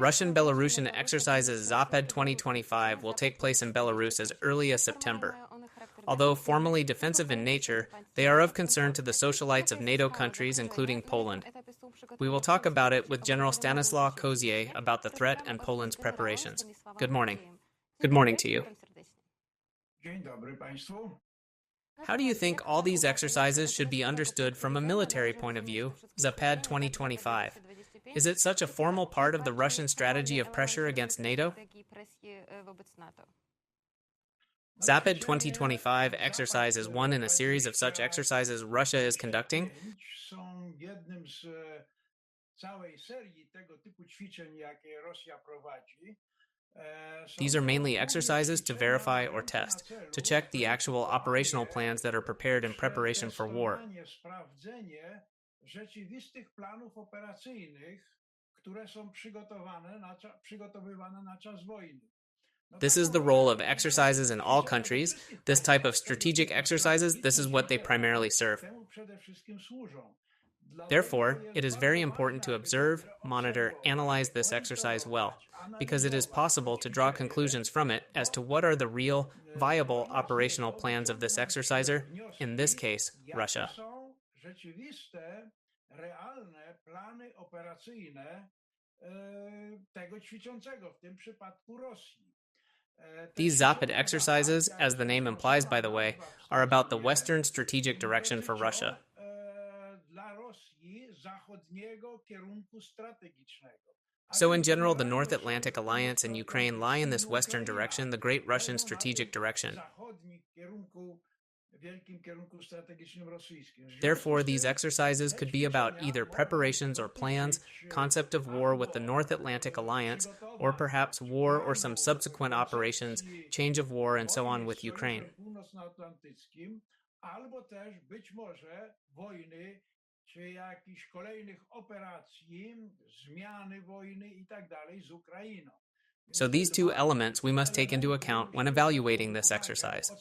Russian-Belarusian exercises Zapad 2025 will take place in Belarus as early as September. Although formally defensive in nature, they are of concern to the socialites of NATO countries, including Poland. We will talk about it with General Stanislaw Kozier about the threat and Poland's preparations. Good morning. Good morning to you. Dzień dobry Państwu. How do you think all these exercises should be understood from a military point of view, Zapad 2025? Is it such a formal part of the Russian strategy of pressure against NATO? Zapad 2025 exercise is one in a series of such exercises Russia is conducting. Są jednym z całej serii tego typu ćwiczeń, jakie Rosja prowadzi. These are mainly exercises to verify or test, to check the actual operational plans that are prepared in preparation for war. Sprawdzenie rzeczywistych planów operacyjnych, które są przygotowywane na czas wojny. This is the role of exercises in all countries. This type of strategic exercises, this is what they primarily serve. Therefore, it is very important to observe, monitor, analyze this exercise well, because it is possible to draw conclusions from it as to what are the real, viable operational plans of this exerciser, in this case, Russia. Realne plany operacyjne tego ćwiczącego, w tym przypadku Rosji. These Zapad exercises, as the name implies by the way, are about the Western strategic direction for Russia. Dla Rosji zachodniego kierunku strategicznego. So in general, the North Atlantic Alliance and Ukraine lie in this Western direction, the great Russian strategic direction. Therefore, these exercises could be about either preparations or plans, concept of war with the North Atlantic Alliance, or perhaps war or some subsequent operations, change of war, and so on with Ukraine. Albo też być może wojny, czy jakichś kolejnych operacji, zmiany wojny i tak dalej z Ukrainą. So these two elements we must take into account when evaluating this exercise.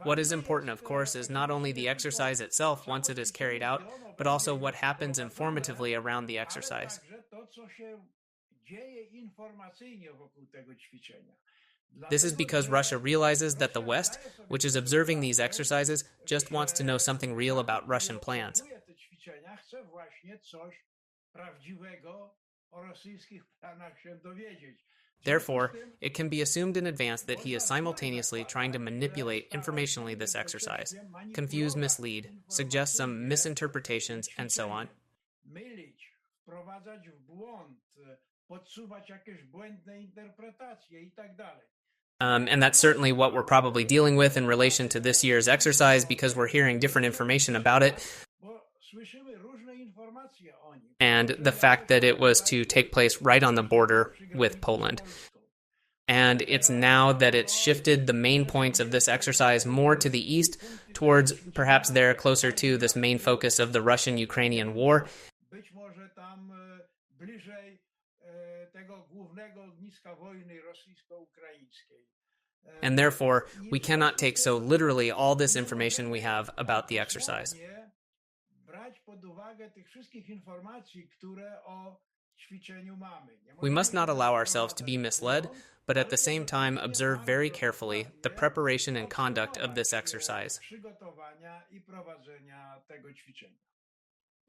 What is important, of course, is not only the exercise itself once it is carried out, but also what happens informatively around the exercise. This is because Russia realizes that the West, which is observing these exercises, just wants to know something real about Russian plans. Therefore, it can be assumed in advance that he is simultaneously trying to manipulate informationally this exercise, confuse, mislead, suggest some misinterpretations, and so on. And that's certainly what we're probably dealing with in relation to this year's exercise because we're hearing different information about it. And the fact that it was to take place right on the border with Poland. And it's now that it's shifted the main points of this exercise more to the east, towards perhaps there closer to this main focus of the Russian-Ukrainian war. And therefore, we cannot take so literally all this information we have about the exercise. We must not allow ourselves to be misled, but at the same time observe very carefully the preparation and conduct of this exercise.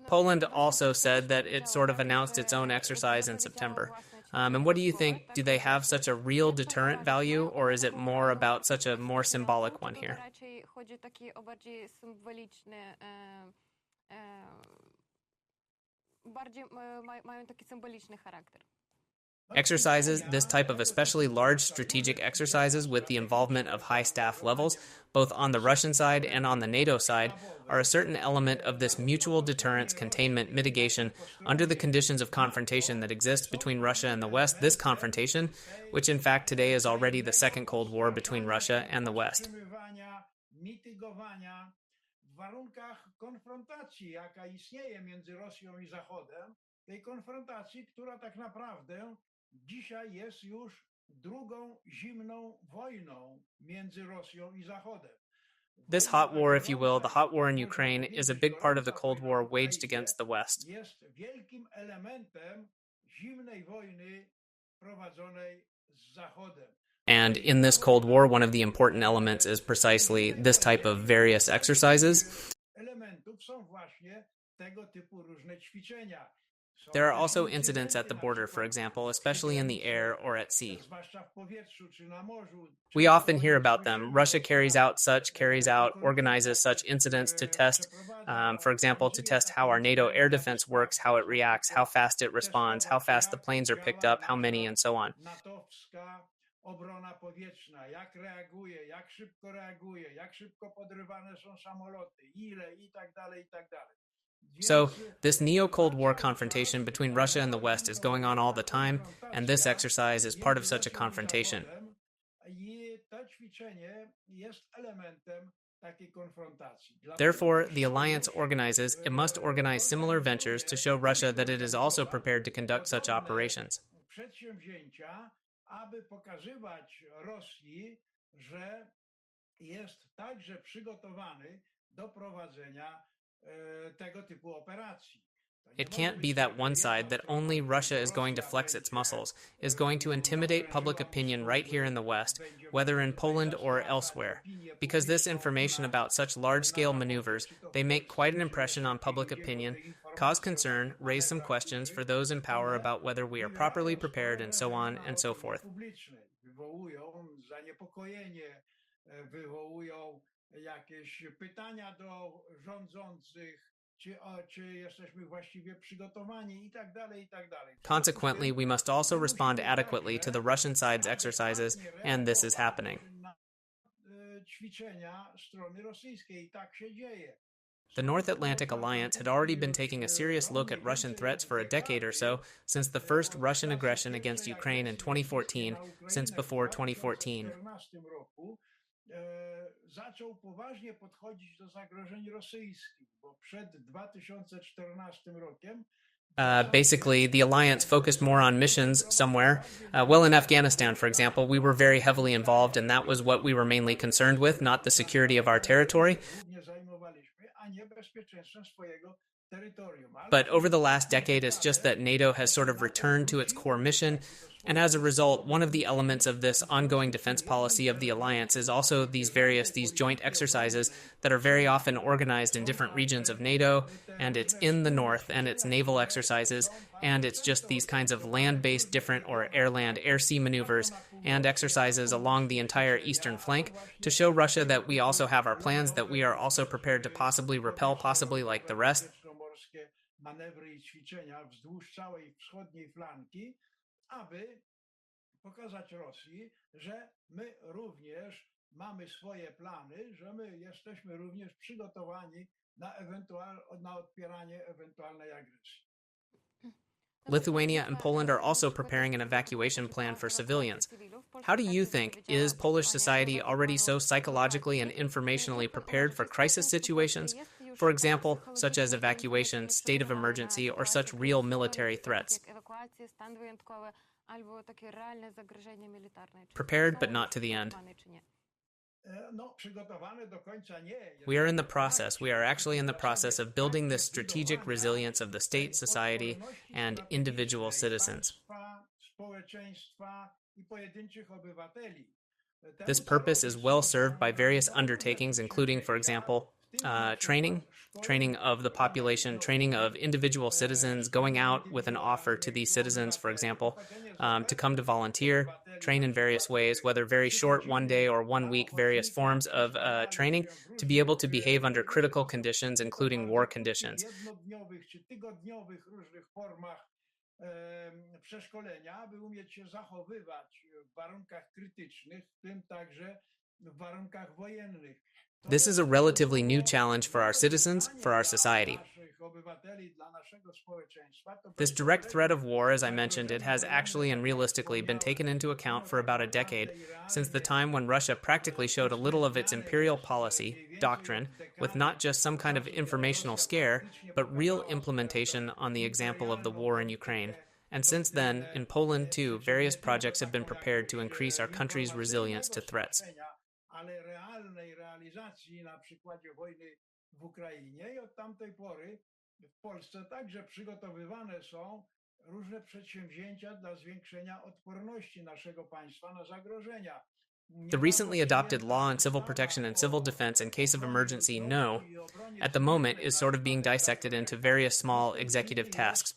Poland also said that it sort of announced its own exercise in September. And what do you think? Do they have such a real deterrent value, or is it more about such a more symbolic one here? Exercises, this type of especially large strategic exercises with the involvement of high staff levels, both on the Russian side and on the NATO side, are a certain element of this mutual deterrence, containment, mitigation under the conditions of confrontation that exist between Russia and the West. This confrontation, which in fact today is already the second Cold War between Russia and the West. W warunkach konfrontacji, jaka istnieje między Rosją i Zachodem, tej konfrontacji, która tak naprawdę dzisiaj jest już drugą zimną wojną między Rosją i Zachodem. This hot war, if you will, the hot war in Ukraine, is a big part of the Cold War waged against the West. Jest wielkim elementem zimnej wojny prowadzonej z Zachodem. And in this Cold War, one of the important elements is precisely this type of various exercises. Elementów są właśnie tego typu różne ćwiczenia. There are also incidents at the border, for example, especially in the air or at sea. We often hear about them. Russia carries out, organizes such incidents to test, for example, to test how our NATO air defense works, how it reacts, how fast it responds, how fast the planes are picked up, how many, and so on. Obrona powietrzna, jak reaguje, jak szybko podrywane są samoloty, ile i tak dalej, i tak dalej. So, this neo-Cold War confrontation between Russia and the West is going on all the time, and this exercise is part of such a confrontation. Therefore, the alliance organizes, it must organize similar ventures to show Russia that it is also prepared to conduct such operations. Aby pokazywać Rosji, że jest także przygotowany do prowadzenia tego typu operacji. It can't be that one side, that only Russia is going to flex its muscles, is going to intimidate public opinion right here in the West, whether in Poland or elsewhere. Because this information about such large-scale maneuvers, they make quite an impression on public opinion, cause concern, raise some questions for those in power about whether we are properly prepared, and so on and so forth. Wywołują zaniepokojenie, wywołują jakieś pytania do rządzących, czy jesteśmy właściwie przygotowani i tak dalej, i tak dalej. Consequently, we must also respond adequately to the Russian side's exercises, and this is happening. Ćwiczenia strony rosyjskiej, tak się dzieje. The North Atlantic Alliance had already been taking a serious look at Russian threats for a decade or so, since the first Russian aggression against Ukraine in 2014, since before 2014. Zaczął poważnie podchodzić do zagrożeń rosyjskich, bo przed 2014 rokiem basically, the alliance focused more on missions somewhere. Well, in Afghanistan, for example, we were very heavily involved, and that was what we were mainly concerned with, not the security of our territory. But over the last decade, it's just that NATO has sort of returned to its core mission, and as a result, one of the elements of this ongoing defense policy of the alliance is also these joint exercises that are very often organized in different regions of NATO, and it's in the north, and it's naval exercises, and it's just these kinds of land-based different or air-land, air-sea maneuvers and exercises along the entire eastern flank to show Russia that we also have our plans, that we are also prepared to possibly repel, possibly like the rest. Manewry i ćwiczenia wzdłuż całej wschodniej flanki, aby pokazać Rosji, że my również mamy swoje plany, że my jesteśmy również przygotowani na odpieranie ewentualnej agresji. Lithuania and Poland are also preparing an evacuation plan for civilians. How do you think, is Polish society already so psychologically and informationally prepared for crisis situations? For example, such as evacuation, state of emergency, or such real military threats. Prepared, but not to the end. We are in the process. We are actually in the process of building this strategic resilience of the state, society, and individual citizens. This purpose is well served by various undertakings, including, for example, training of the population, training of individual citizens, going out with an offer to these citizens, for example, to come to volunteer, train in various ways, whether very short, 1 day or 1 week, various forms of training, to be able to behave under critical conditions, including war conditions. Przeszkolenia, aby umieć się zachowywać w warunkach krytycznych, w tym także w warunkach wojennych. This is a relatively new challenge for our citizens, for our society. This direct threat of war, as I mentioned, it has actually and realistically been taken into account for about a decade, since the time when Russia practically showed a little of its imperial policy, doctrine, with not just some kind of informational scare, but real implementation on the example of the war in Ukraine. And since then, in Poland too, various projects have been prepared to increase our country's resilience to threats. ale realnej realizacji na przykładzie wojny w Ukrainie i od tamtej pory w Polsce także przygotowywane są różne przedsięwzięcia dla zwiększenia odporności naszego państwa na zagrożenia. The recently adopted law on civil protection and civil defense in case of emergency, NO, at the moment is sort of being dissected into various small executive tasks.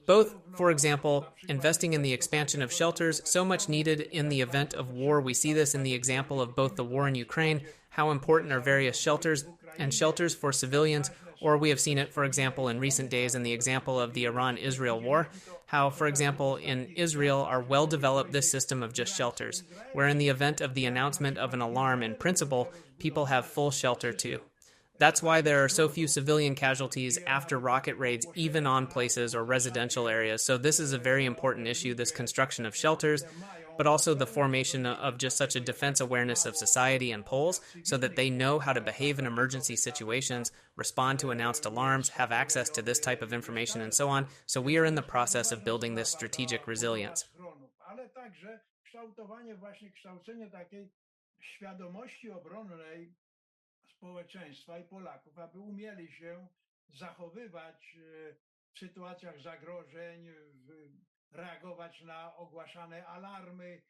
Both, for example, investing in the expansion of shelters, so much needed in the event of war. We see this in the example of both the war in Ukraine, how important are various shelters and shelters for civilians, or we have seen it, for example, in recent days in the example of the Iran-Israel war, how, for example, in Israel are well-developed this system of just shelters, where in the event of the announcement of an alarm in principle, people have full shelter too. That's why there are so few civilian casualties after rocket raids, even on places or residential areas. So this is a very important issue, this construction of shelters, but also the formation of just such a defense awareness of society and Poles so that they know how to behave in emergency situations, respond to announced alarms, have access to this type of information, and so on. So we are in the process of building this strategic resilience. Społeczeństwa i Polaków, aby umieli się zachowywać w sytuacjach zagrożeń, reagować na ogłaszane alarmy,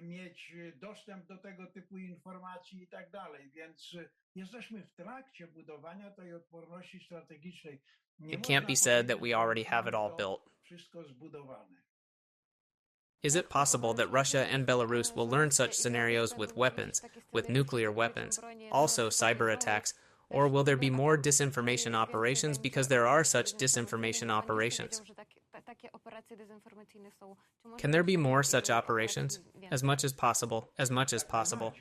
mieć dostęp do tego typu informacji i tak dalej. Więc jesteśmy w trakcie budowania tej odporności strategicznej. It can't be said that we already have it all built. Wszystko zbudowane. Is it possible that Russia and Belarus will learn such scenarios with weapons, with nuclear weapons, also cyber attacks, or will there be more disinformation operations because there are such disinformation operations? Can there be more such operations? As much as possible, as much as possible.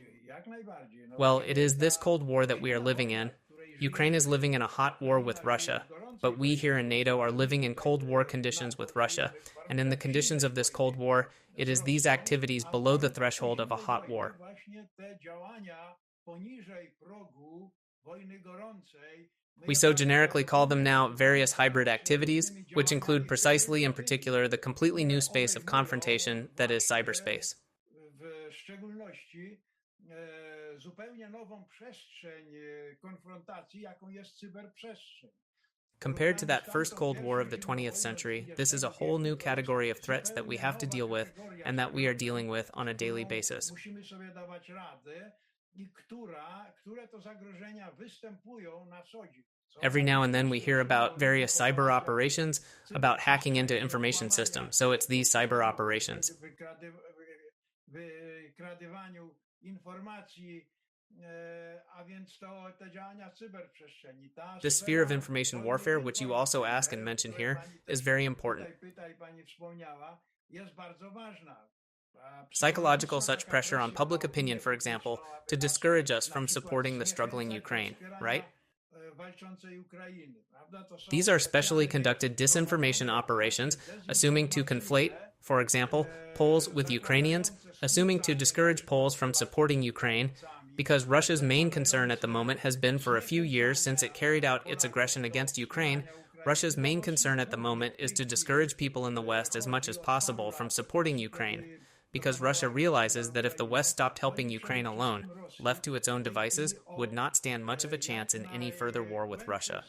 Well, it is this Cold War that we are living in. Ukraine is living in a hot war with Russia, but we here in NATO are living in Cold War conditions with Russia, and in the conditions of this Cold War, it is these activities below the threshold of a hot war. We so generically call them now various hybrid activities, which include precisely in particular the completely new space of confrontation that is cyberspace. Compared to that first Cold War of the 20th century, this is a whole new category of threats that we have to deal with and that we are dealing with on a daily basis. Every now and then we hear about various cyber operations, about hacking into information systems, so it's these cyber operations. This sphere of information warfare, which you also ask and mention here, is very important. Psychological such pressure on public opinion, for example, to discourage us from supporting the struggling Ukraine, right? These are specially conducted disinformation operations, assuming to conflate, for example, Poles with Ukrainians, assuming to discourage Poles from supporting Ukraine, because Russia's main concern at the moment has been for a few years since it carried out its aggression against Ukraine. Russia's main concern at the moment is to discourage people in the West as much as possible from supporting Ukraine, because Russia realizes that if the West stopped helping Ukraine alone, left to its own devices, would not stand much of a chance in any further war with Russia.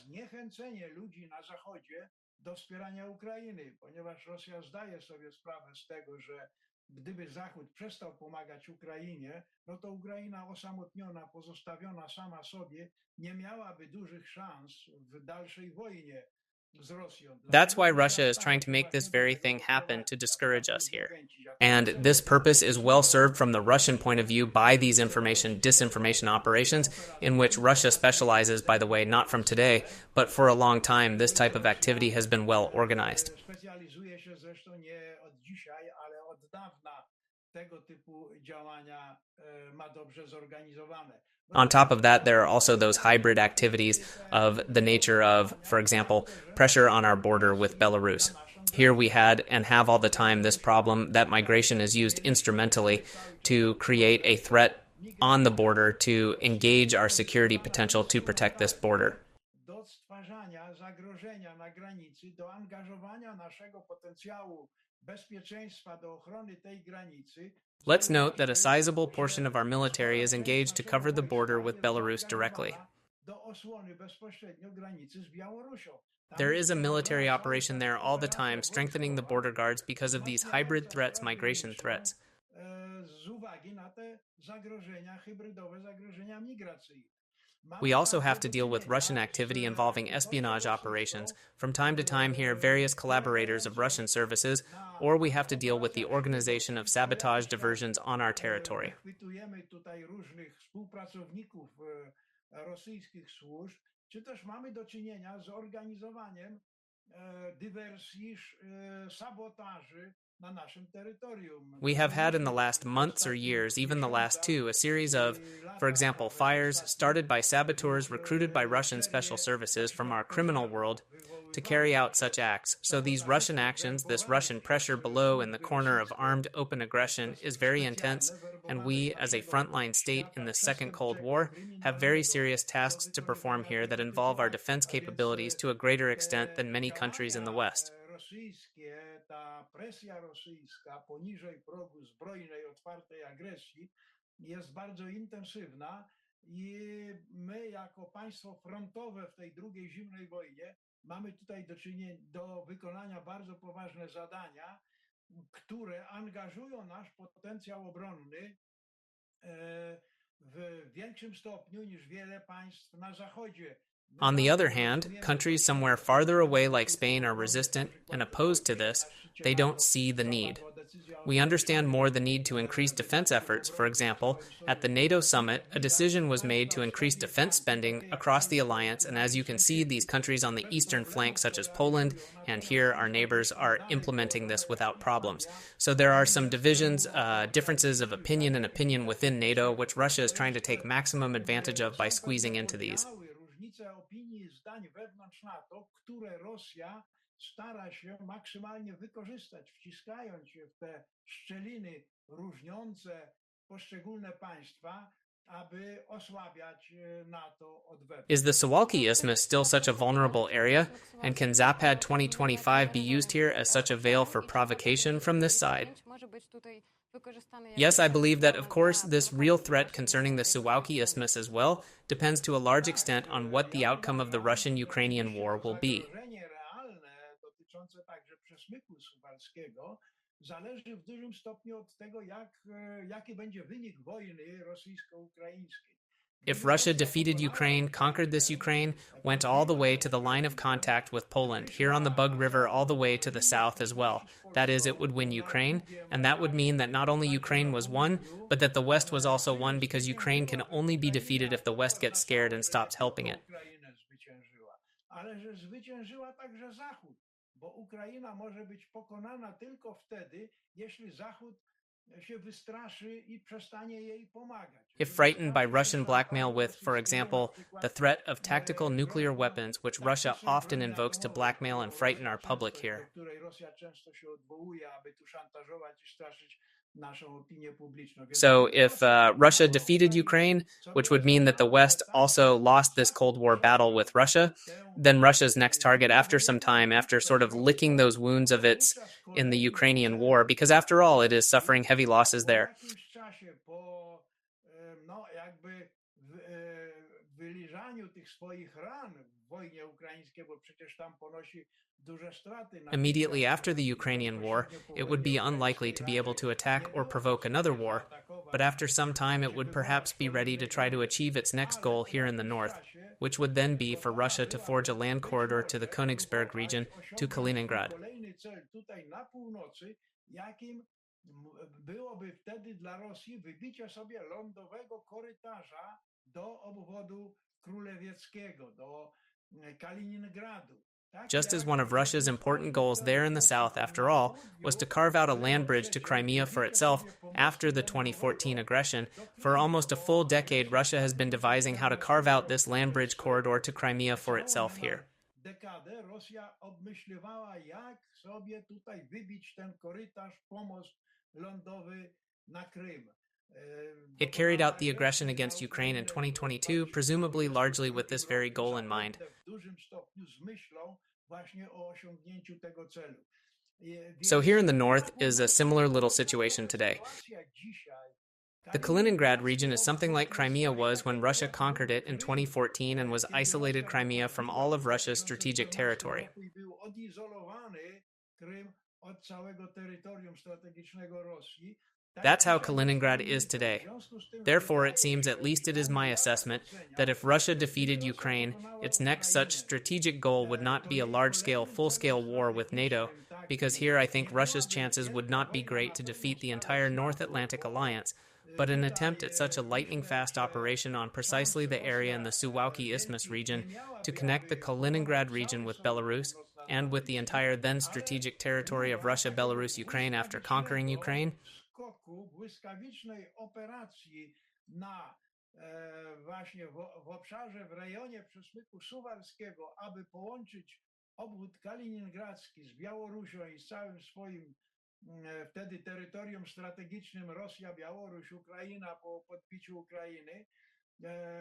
Gdyby Zachód przestał pomagać Ukrainie, no to Ukraina osamotniona, pozostawiona sama sobie, nie miałaby dużych szans w dalszej wojnie z Rosją. That's why Russia is trying to make this very thing happen to discourage us here. And this purpose is well served from the Russian point of view by these disinformation operations, in which Russia specializes, by the way, not from today, but for a long time, this type of activity has been well organized. On top of that, there are also those hybrid activities of the nature of, for example, pressure on our border with Belarus. Here we had and have all the time this problem that migration is used instrumentally to create a threat on the border to engage our security potential to protect this border. rozważania zagrożenia na granicy, do angażowania naszego potencjału bezpieczeństwa do ochrony tej granicy, Let's note that a sizable portion of our military is engaged to cover the border with Belarus directly. do osłony bezpośrednio granicy z Białorusią. There is a military operation there all the time, strengthening the border guards because of these hybrid threats, migration threats. Z uwagi na te zagrożenia hybrydowe, zagrożenia migracyjne. We also have to deal with Russian activity involving espionage operations. From time to time, hear various collaborators of Russian services, or we have to deal with the organization of sabotage diversions on our territory. Chwytujemy tutaj różnych współpracowników rosyjskich służb, czy też mamy do czynienia z organizowaniem dywersji, sabotaży na naszym terytorium. We have had in the last months or years, even the last two, a series of, for example, fires started by saboteurs recruited by Russian special services from our criminal world to carry out such acts. So these Russian actions, this Russian pressure below in the corner of armed open aggression is very intense, and we, as a frontline state in the Second Cold War, have very serious tasks to perform here that involve our defense capabilities to a greater extent than many countries in the West. Ta presja rosyjska poniżej progu zbrojnej, otwartej agresji jest bardzo intensywna i my jako państwo frontowe w tej drugiej zimnej wojnie mamy tutaj do wykonania bardzo poważne zadania, które angażują nasz potencjał obronny w większym stopniu niż wiele państw na Zachodzie. On the other hand, countries somewhere farther away like Spain are resistant and opposed to this. They don't see the need. We understand more the need to increase defense efforts. For example, at the NATO summit, a decision was made to increase defense spending across the alliance, and as you can see, these countries on the eastern flank, such as Poland, and here our neighbors, are implementing this without problems. So there are some divisions, differences of opinion and opinion within NATO, which Russia is trying to take maximum advantage of by squeezing into these. Różnice opinii i zdań wewnątrz NATO, które Rosja stara się maksymalnie wykorzystać, wciskając się w te szczeliny różniące poszczególne państwa, aby osłabiać NATO od wewnątrz. Is the Suwałki Isthmus still such a vulnerable area? And can Zapad 2025 be used here as such a veil for provocation from this side? Yes, I believe that, of course, this real threat concerning the Suwałki Isthmus as well depends to a large extent on what the outcome of the Russian-Ukrainian war will be. Zależy w dużym stopniu od tego, jaki będzie wynik wojny rosyjsko-ukraińskiej. If Russia defeated Ukraine, conquered this Ukraine, went all the way to the line of contact with Poland, here on the Bug River all the way to the south as well, that is, it would win Ukraine, and that would mean that not only Ukraine was won, but that the West was also won, because Ukraine can only be defeated if the West gets scared and stops helping it. Ale że zwyciężyła także Zachód, bo Ukraina może być pokonana tylko wtedy, jeśli Zachód się wystraszy i przestanie jej pomagać. If frightened by Russian blackmail with, for example, the threat of tactical nuclear weapons, which Russia often invokes to blackmail and frighten our public here. So if Russia defeated Ukraine, which would mean that the West also lost this Cold War battle with Russia, then Russia's next target after some time, after sort of licking those wounds of its in the Ukrainian war, because after all, it is suffering heavy losses there. Immediately after the Ukrainian war, it would be unlikely to be able to attack or provoke another war, but after some time it would perhaps be ready to try to achieve its next goal here in the north, which would then be for Russia to forge a land corridor to the Königsberg region to Kaliningrad. Byłoby wtedy dla Rosji wybicie sobie lądowego korytarza do obwodu królewieckiego, do Kaliningradu. Just as one of Russia's important goals there in the south, after all, was to carve out a land bridge to Crimea for itself after the 2014 aggression, for almost a full decade Russia has been devising how to carve out this land bridge corridor to Crimea for itself here. Dekadę Rosja obmyślywała, jak sobie tutaj wybić ten korytarz, pomost lądowy na Krym. It carried out the aggression against Ukraine in 2022, presumably largely with this very goal in mind. So here in the north is a similar little situation today. The Kaliningrad region is something like Crimea was when Russia conquered it in 2014 and was isolated Crimea from all of Russia's strategic territory. That's how Kaliningrad is today. Therefore, it seems, at least it is my assessment, that if Russia defeated Ukraine, its next such strategic goal would not be a large-scale, full-scale war with NATO, because here I think Russia's chances would not be great to defeat the entire North Atlantic Alliance, but an attempt at such a lightning-fast operation on precisely the area in the Suwałki Isthmus region to connect the Kaliningrad region with Belarus, and with the entire then strategic territory of Russia, Belarus, Ukraine after conquering Ukraine, błyskawicznej operacji na właśnie w obszarze, w rejonie przesmyku suwalskiego, aby połączyć obwód kaliningradzki z Białorusią i z całym swoim wtedy terytorium strategicznym Rosja, Białoruś, Ukraina po podbiciu Ukrainy.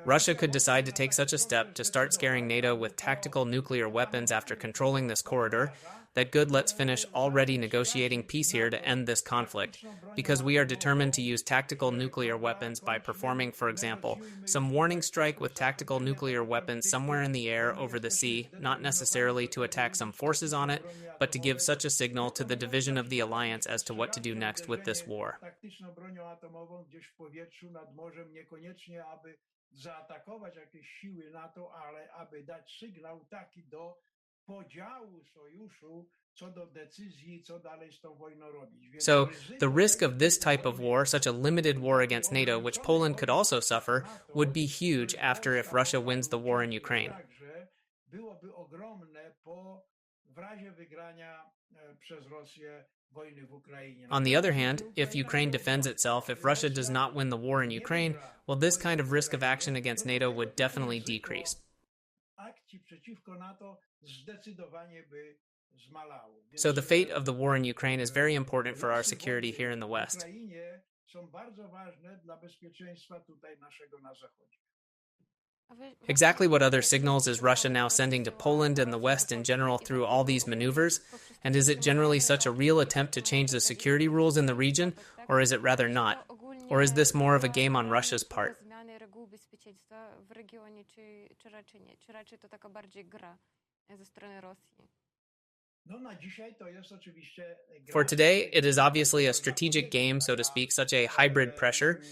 Russia could decide to take such a step to start scaring NATO with tactical nuclear weapons after controlling this corridor. That good, let's finish already negotiating peace here to end this conflict, because we are determined to use tactical nuclear weapons by performing, for example, some warning strike with tactical nuclear weapons somewhere in the air over the sea, not necessarily to attack some forces on it, but to give such a signal to the division of the alliance as to what to do next with this war. Zaatakować jakieś siły NATO, ale aby dać sygnał taki do podziału sojuszu co do decyzji, co dalej z tą wojną robić. So, the risk of this type of war, such a limited war against NATO, which Poland could also suffer, would be huge after if Russia wins the war in Ukraine. Byłoby ogromne w razie wygrania przez Rosję. On the other hand, if Ukraine defends itself, if Russia does not win the war in Ukraine, well, this kind of risk of action against NATO would definitely decrease. So the fate of the war in Ukraine is very important for our security here in the West. Exactly what other signals is Russia now sending to Poland and the West in general through all these maneuvers? And is it generally such a real attempt to change the security rules in the region, or is it rather not? Or is this more of a game on Russia's part? For today, it is obviously a strategic game, so to speak, such a hybrid pressure.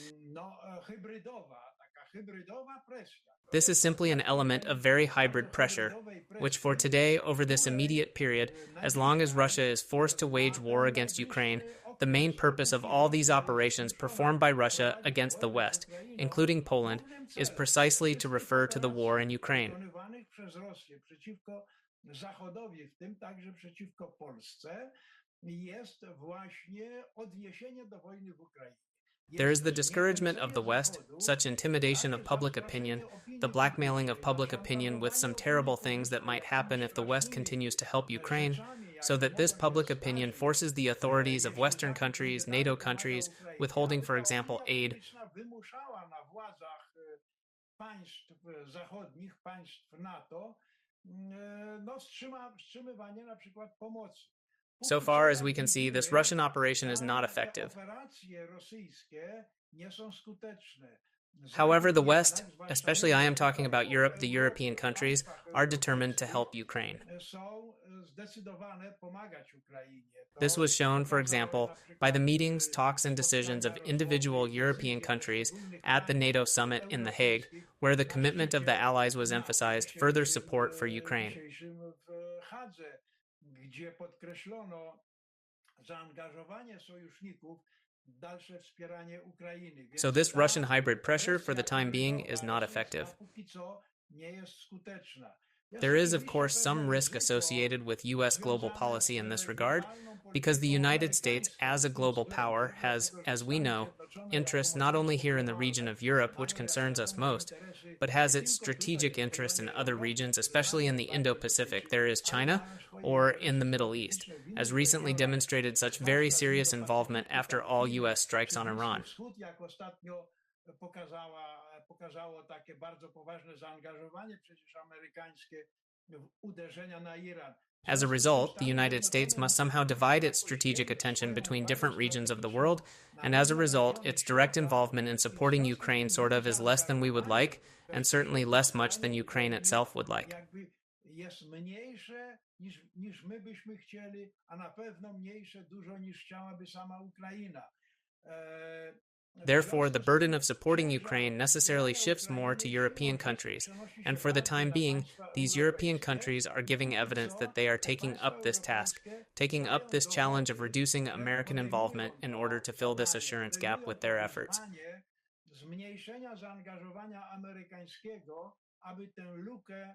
This is simply an element of very hybrid pressure, which for today, over this immediate period, as long as Russia is forced to wage war against Ukraine, the main purpose of all these operations performed by Russia against the West, including Poland, is precisely to refer to the war in Ukraine. There is the discouragement of the West, such intimidation of public opinion, the blackmailing of public opinion with some terrible things that might happen if the West continues to help Ukraine, so that this public opinion forces the authorities of Western countries, NATO countries, withholding, for example, aid, So far as we can see, this Russian operation is not effective. However, the West, especially I am talking about Europe, the European countries, are determined to help Ukraine. This was shown, for example, by the meetings, talks, and decisions of individual European countries at the NATO summit in The Hague, where the commitment of the Allies was emphasized, further support for Ukraine. Gdzie podkreślono zaangażowanie sojuszników w dalsze wspieranie Ukrainy. So this Russian hybrid pressure, for the time being, is not effective. There is, of course, some risk associated with U.S. global policy in this regard, because the United States, as a global power, has, as we know, interests not only here in the region of Europe, which concerns us most, but has its strategic interests in other regions, especially in the Indo-Pacific. There is China, or in the Middle East, has recently demonstrated such very serious involvement after all U.S. strikes on Iran. Pokazało takie bardzo poważne zaangażowanie przecież amerykańskie w uderzenia na Iran. As a result, the United States must somehow divide its strategic attention between different regions of the world, and as a result, its direct involvement in supporting Ukraine sort of is less than we would like, and certainly less much than Ukraine itself would like. Jest mniejsze niż my byśmy chcieli, a na pewno mniejsze dużo niż chciałaby sama Ukraina. Therefore, the burden of supporting Ukraine necessarily shifts more to European countries, and for the time being, these European countries are giving evidence that they are taking up this task, taking up this challenge of reducing American involvement in order to fill this assurance gap with their efforts. Zmniejszenia zaangażowania amerykańskiego, aby tę lukę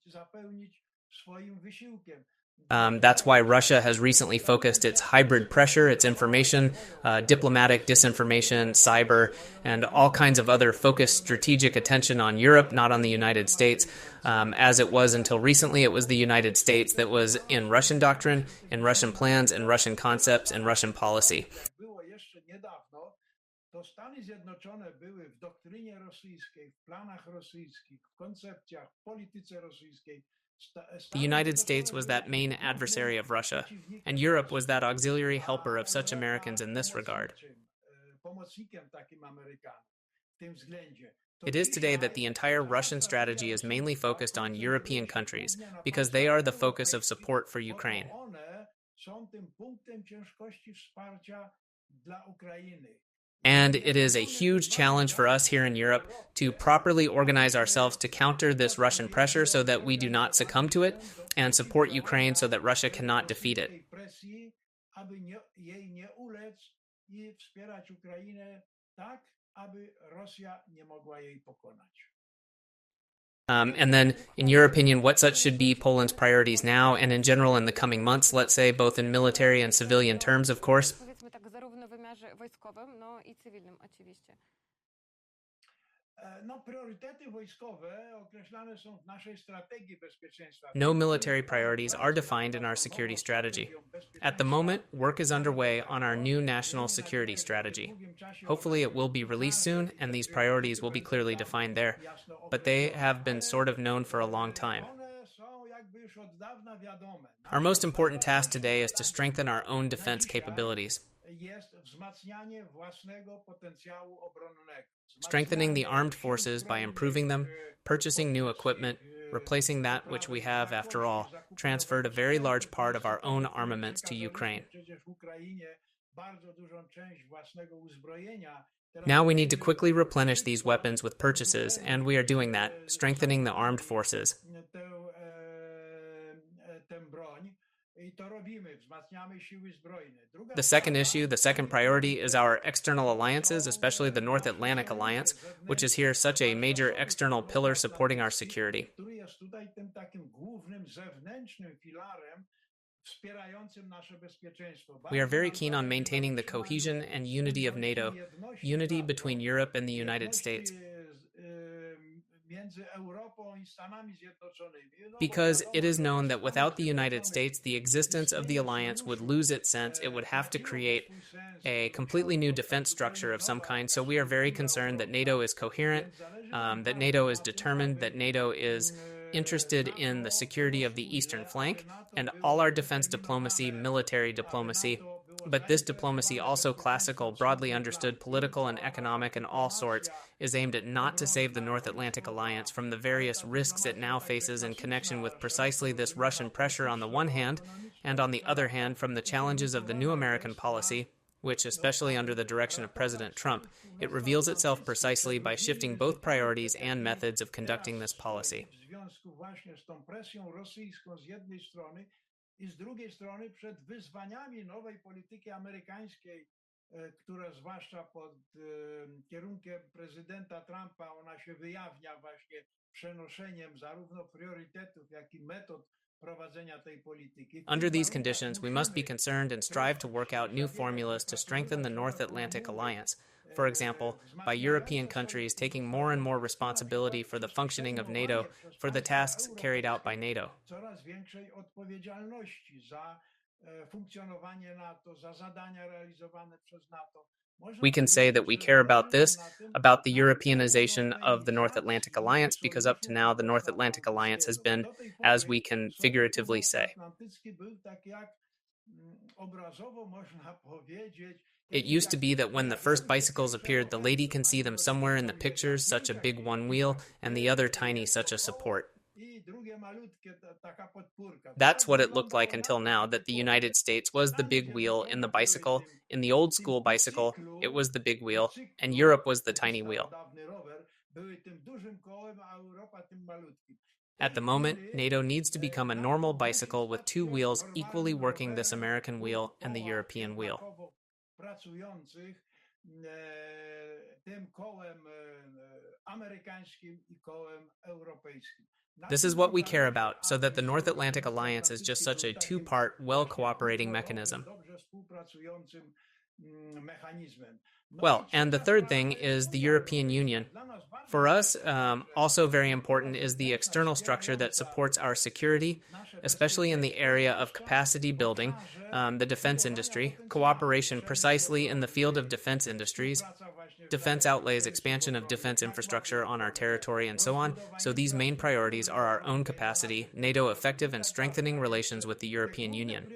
zapełnić swoim wysiłkiem. That's why Russia has recently focused its hybrid pressure, its information, diplomatic disinformation, cyber, and all kinds of other focused strategic attention on Europe, not on the United States. As it was until recently, it was the United States that was in Russian doctrine, in Russian plans, in Russian concepts, and Russian policy. Było jeszcze niedawno, to Stany Zjednoczone były w doktrynie rosyjskiej, w planach rosyjskich, w koncepcjach, w polityce rosyjskiej. The United States was that main adversary of Russia, and Europe was that auxiliary helper of such Americans in this regard. It is today that the entire Russian strategy is mainly focused on European countries, because they are the focus of support for Ukraine. And it is a huge challenge for us here in Europe to properly organize ourselves to counter this Russian pressure so that we do not succumb to it, and support Ukraine so that Russia cannot defeat it. And then, in your opinion, what such should be Poland's priorities now and in general in the coming months, let's say, both in military and civilian terms, of course? No military priorities are defined in our security strategy. At the moment, work is underway on our new national security strategy. Hopefully it will be released soon, and these priorities will be clearly defined there, but they have been sort of known for a long time. Our most important task today is to strengthen our own defense capabilities. Strengthening the armed forces by improving them, purchasing new equipment, replacing that which we have, after all, transferred a very large part of our own armaments to Ukraine. Now we need to quickly replenish these weapons with purchases, and we are doing that, strengthening the armed forces. The second issue, the second priority, is our external alliances, especially the North Atlantic Alliance, which is here such a major external pillar supporting our security. We are very keen on maintaining the cohesion and unity of NATO, unity between Europe and the United States. Because it is known that without the United States, the existence of the alliance would lose its sense. It would have to create a completely new defense structure of some kind. So we are very concerned that NATO is coherent, that NATO is determined, that NATO is interested in the security of the eastern flank, and all our defense diplomacy, military diplomacy, but this diplomacy, also classical, broadly understood political and economic and all sorts, is aimed at not to save the North Atlantic Alliance from the various risks it now faces in connection with precisely this Russian pressure on the one hand, and on the other hand from the challenges of the new American policy, which, especially under the direction of President Trump, it reveals itself precisely by shifting both priorities and methods of conducting this policy. I z drugiej strony przed wyzwaniami nowej polityki amerykańskiej, która zwłaszcza pod kierunkiem prezydenta Trumpa, ona się wyjawnia właśnie przenoszeniem zarówno priorytetów, jak i metod prowadzenia tej polityki. Under these conditions, we must be concerned and strive to work out new formulas to strengthen the North Atlantic Alliance. For example, by European countries taking more and more responsibility for the functioning of NATO, for the tasks carried out by NATO. Coraz większej odpowiedzialności za funkcjonowanie NATO, za zadania realizowane przez NATO. We can say that we care about this, about the Europeanization of the North Atlantic Alliance, because up to now the North Atlantic Alliance has been, as we can figuratively say. It used to be that when the first bicycles appeared, the lady can see them somewhere in the pictures, such a big one wheel, and the other tiny, such a support. That's what it looked like until now, that the United States was the big wheel in the bicycle. In the old school bicycle, it was the big wheel, and Europe was the tiny wheel. At the moment, NATO needs to become a normal bicycle with two wheels equally working this American wheel and the European wheel. This is what we care about, so that the North Atlantic Alliance is just such a two-part, well-cooperating mechanism. Well, and the third thing is the European Union. For us, also very important is the external structure that supports our security, especially in the area of capacity building, the defense industry, cooperation precisely in the field of defense industries, defense outlays, expansion of defense infrastructure on our territory, and so on. So these main priorities are our own capacity, NATO effective, and strengthening relations with the European Union.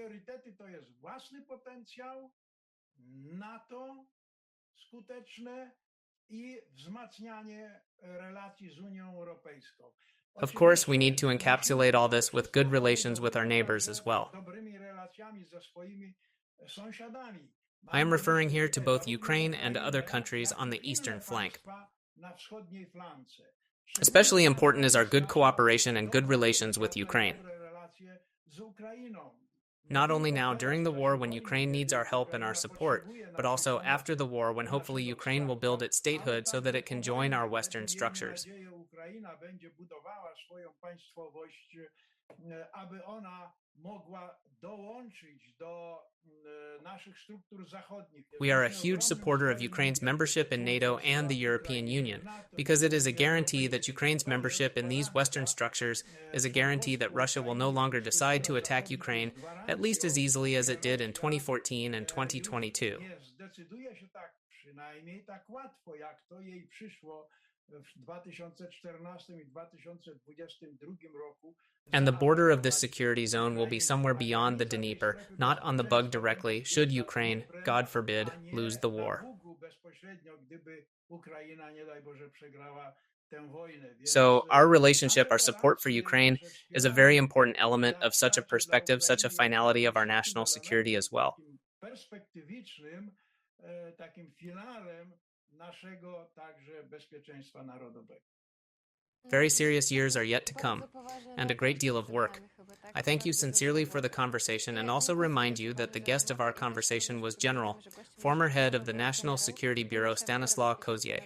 NATO skuteczne I wzmacnianie relacji z Unią Europejską. Of course, we need to encapsulate all this with good relations with our neighbors as well. I am referring here to both Ukraine and other countries on the eastern flank. Especially important is our good cooperation and good relations with Ukraine. Not only now during the war when Ukraine needs our help and our support, but also after the war when hopefully Ukraine will build its statehood so that it can join our Western structures. We are a huge supporter of Ukraine's membership in NATO and the European Union, because it is a guarantee that Ukraine's membership in these Western structures is a guarantee that Russia will no longer decide to attack Ukraine, at least as easily as it did in 2014 and 2022. And the border of this security zone will be somewhere beyond the Dnieper, not on the Bug directly, should Ukraine, God forbid, lose the war. So our relationship, our support for Ukraine, is a very important element of such a perspective, such a finality of our national security as well. Very serious years are yet to come, and a great deal of work. I thank you sincerely for the conversation and also remind you that the guest of our conversation was General, former head of the National Security Bureau, Stanislaw Kozier.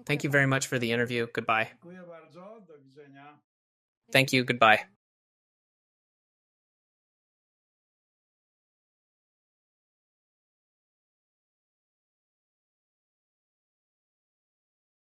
Thank you very much for the interview. Goodbye. Thank you. Goodbye.